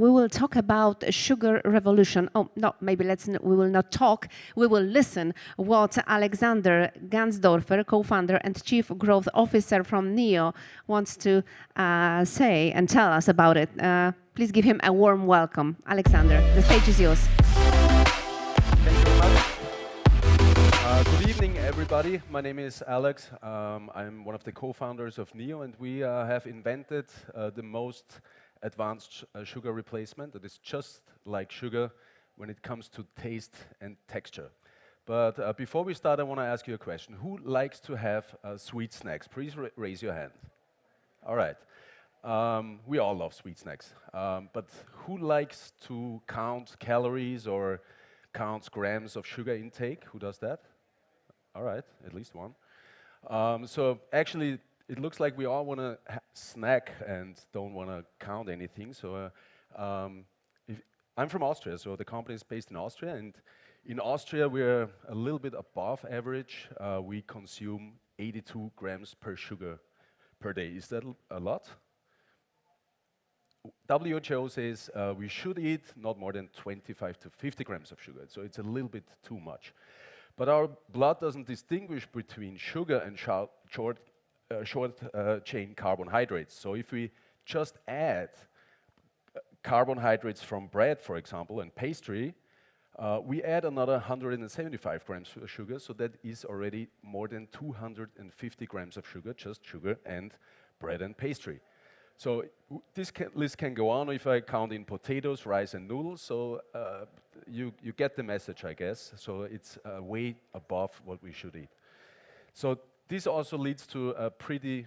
we will talk about a sugar revolution. Oh, no, maybe we will not talk, we will listen what Alexander Gänsdorfer, co-founder and chief growth officer from Neoh, wants to say and tell us about it. Please give him a warm welcome. Alexander, the stage is yours. Thank you very much. Good evening, everybody. My name is Alex. I'm one of the co-founders of Neoh, and we have invented the most advanced sugar replacement that is just like sugar when it comes to taste and texture. But before we start, I want to ask you a question. Who likes to have sweet snacks? Please raise your hand. All right. We all love sweet snacks. But who likes to count calories or counts grams of sugar intake? Who does that? All right, at least one. So actually, it looks like we all want to snack and don't want to count anything. So I'm from Austria, so the company is based in Austria. And in Austria, we're a little bit above average. We consume 82 grams per sugar per day. Is that a lot? WHO says we should eat not more than 25 to 50 grams of sugar. So it's a little bit too much. But our blood doesn't distinguish between sugar and short-chain carbohydrates. So if we just add carbohydrates from bread, for example, and pastry, we add another 175 grams of sugar, so that is already more than 250 grams of sugar, just sugar and bread and pastry. So this list can go on if I count in potatoes, rice, and noodles. So you get the message, I guess. So it's way above what we should eat. So this also leads to a pretty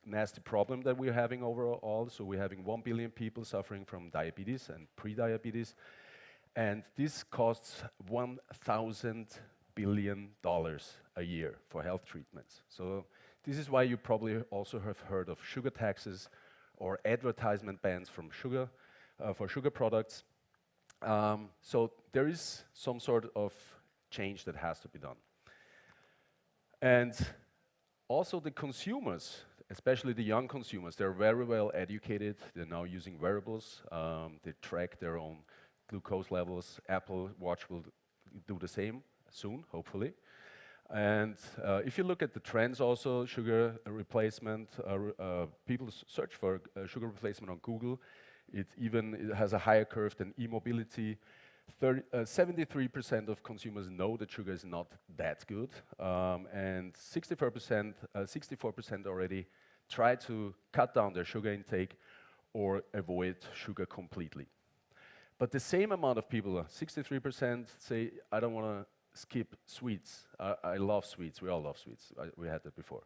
nasty problem that we're having overall. So we're having 1 billion people suffering from diabetes and pre-diabetes. And this costs $1,000 billion a year for health treatments. So this is why you probably also have heard of sugar taxes or advertisement bans from sugar, for sugar products. So there is some sort of change that has to be done. And also the consumers, especially the young consumers, they're very well educated. They're now using wearables. They track their own glucose levels. Apple Watch will do the same soon, hopefully. And if you look at the trends also, sugar replacement, people search for sugar replacement on Google. It has a higher curve than e-mobility. 73% of consumers know that sugar is not that good, and 64% already try to cut down their sugar intake or avoid sugar completely. But the same amount of people, 63%, say, I don't want to skip sweets. I love sweets. We all love sweets. We had that before.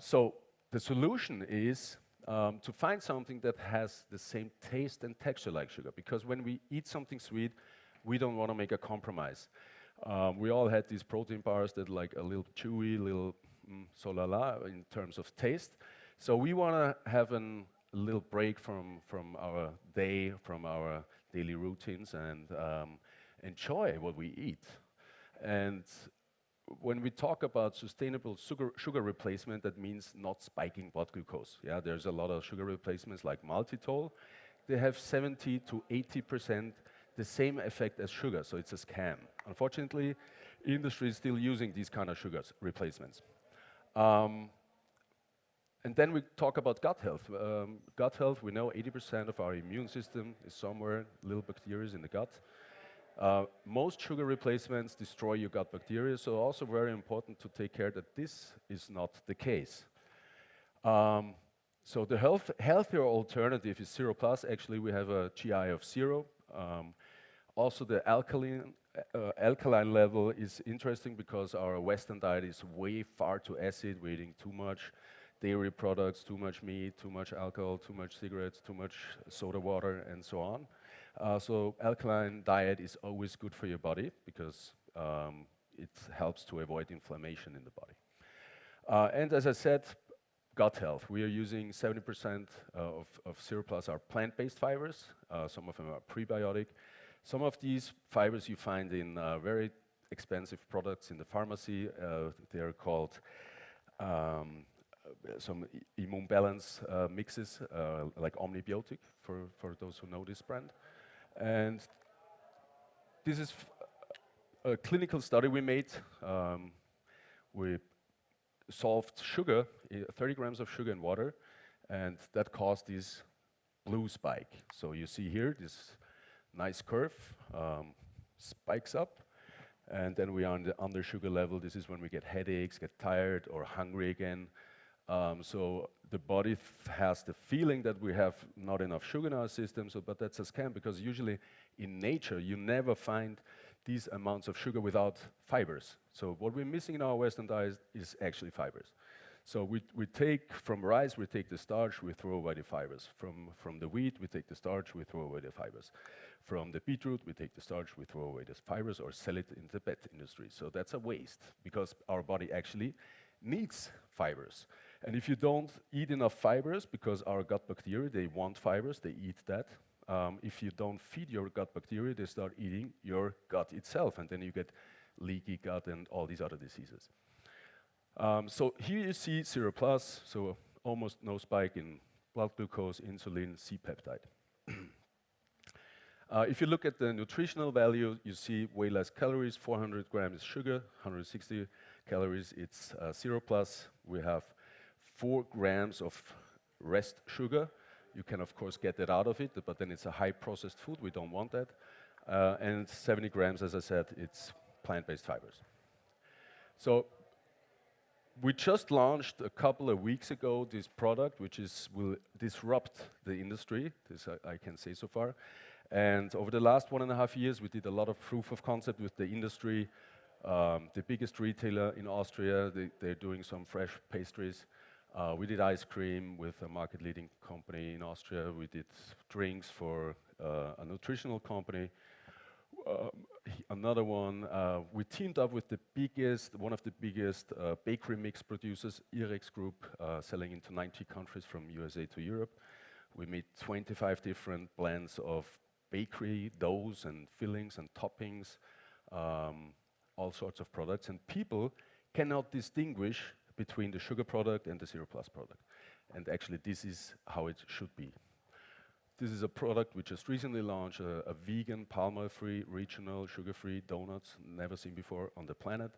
So the solution is to find something that has the same taste and texture like sugar, because when we eat something sweet, we don't want to make a compromise. We all had these protein bars that like a little chewy, little so la la in terms of taste. So we want to have a little break from our day, from our daily routines, and enjoy what we eat. And when we talk about sustainable sugar replacement, that means not spiking blood glucose. Yeah, there's a lot of sugar replacements like maltitol. They have 70 to 80% the same effect as sugar, so it's a scam. Unfortunately, industry is still using these kind of sugar replacements. And then we talk about gut health. Gut health, we know 80% of our immune system is somewhere, little bacteria in the gut. Most sugar replacements destroy your gut bacteria, so also very important to take care that this is not the case. So the healthier alternative is Zero Plus. Actually, we have a GI of 0. Also, the alkaline level is interesting because our Western diet is way far too acid. We're eating too much dairy products, too much meat, too much alcohol, too much cigarettes, too much soda water, and so on. So alkaline diet is always good for your body because it helps to avoid inflammation in the body. And as I said, gut health. We are using 70% of Zero Plus are plant-based fibers. Some of them are prebiotic. Some of these fibers you find in very expensive products in the pharmacy. They are called some immune balance mixes, like Omnibiotic, for those who know this brand. And this is a clinical study we made. We solved sugar, 30 grams of sugar in water, and that caused this blue spike. So you see here this nice curve, spikes up, and then we are on the under sugar level. This is when we get headaches, get tired, or hungry again. So the body has the feeling that we have not enough sugar in our system, but that's a scam, because usually in nature you never find these amounts of sugar without fibers. So what we're missing in our Western diet is actually fibers. So we take from rice, we take the starch, we throw away the fibers. From the wheat, we take the starch, we throw away the fibers. From the beetroot, we take the starch, we throw away the fibers or sell it in the pet industry. So that's a waste, because our body actually needs fibers. And if you don't eat enough fibers, because our gut bacteria, they want fibers, they eat that. If you don't feed your gut bacteria, they start eating your gut itself, and then you get leaky gut and all these other diseases. So here you see Zero Plus, so almost no spike in blood glucose, insulin, C-peptide. If you look at the nutritional value, you see way less calories, 400 grams sugar, 160 calories, it's Zero Plus. We have 4 grams of rest sugar. You can, of course, get that out of it, but then it's a high processed food. We don't want that. And 70 grams, as I said, it's plant-based fibers. So we just launched a couple of weeks ago this product, which will disrupt the industry, this I can say so far. And over the last 1.5 years, we did a lot of proof of concept with the industry. The biggest retailer in Austria, they're doing some fresh pastries. We did ice cream with a market-leading company in Austria. We did drinks for a nutritional company. Another one, we teamed up with one of the biggest bakery mix producers, Irex Group, selling into 90 countries from USA to Europe. We made 25 different blends of bakery doughs and fillings and toppings, all sorts of products. And people cannot distinguish between the sugar product and the Zero Plus product. And actually, this is how it should be. This is a product we just recently launched, a vegan, palm oil-free, regional, sugar-free donuts, never seen before on the planet.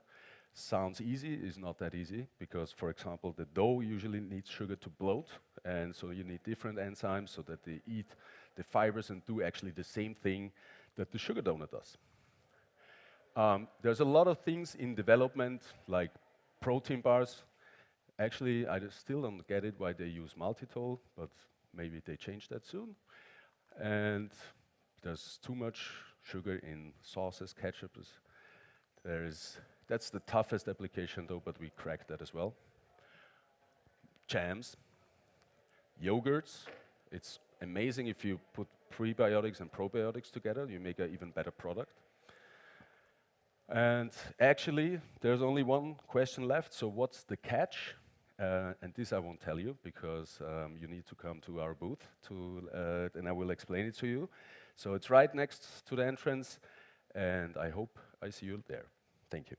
Sounds easy, is not that easy, because, for example, the dough usually needs sugar to bloat, and so you need different enzymes so that they eat the fibers and do actually the same thing that the sugar donut does. There's a lot of things in development, like protein bars. Actually, I still don't get it why they use maltitol, but maybe they change that soon. And there's too much sugar in sauces, ketchups. That's the toughest application though, but we cracked that as well. Jams, yogurts. It's amazing if you put prebiotics and probiotics together, you make an even better product. And actually, there's only one question left, so what's the catch? And this I won't tell you, because you need to come to our booth, and I will explain it to you. So it's right next to the entrance, and I hope I see you there. Thank you.